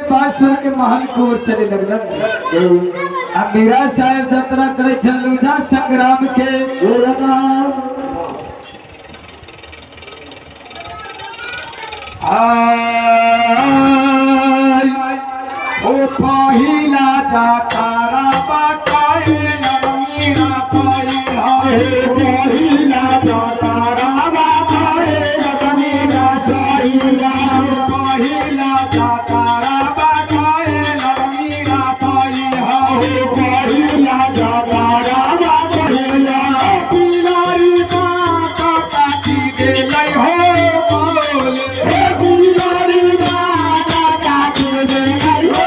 बासुर के महल को ओर चले लगलन। अब मीरा साहेब यात्रा करे छन लूजा संग्राम के ओ पहिला जातारा बाकाए मीरा पाई हाय पहिला जातारा बाकाए मीरा पाई पहिला जातारा बाकाए मीरा पाई हाय पहिला जातारा बाकाए पिलारी माता काटी दे लई हो बोले पिलारी माता काटी दे लई हो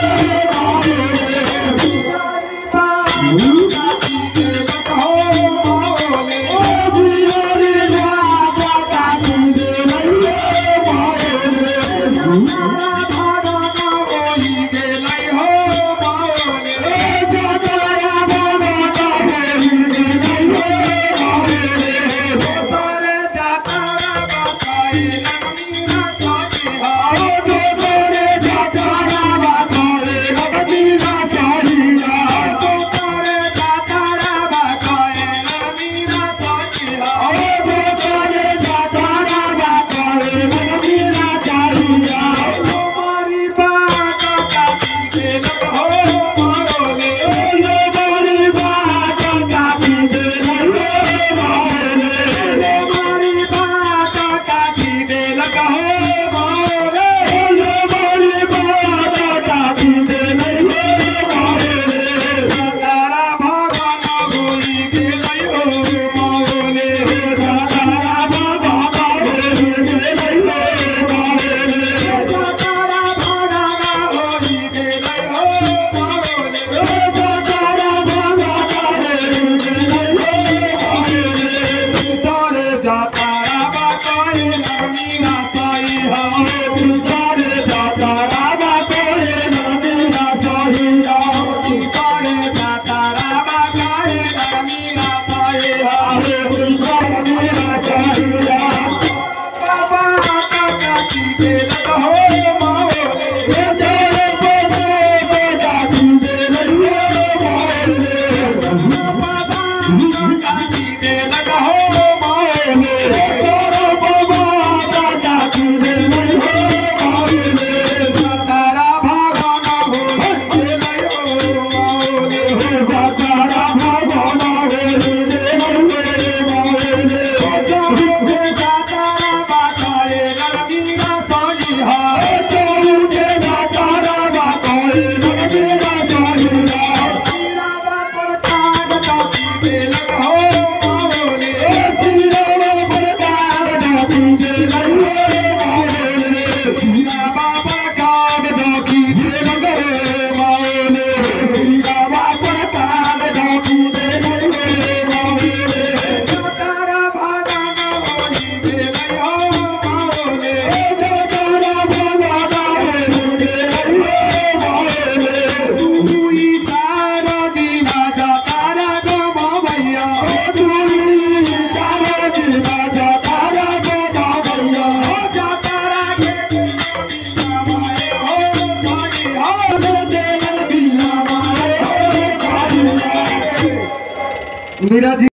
मीरा जी।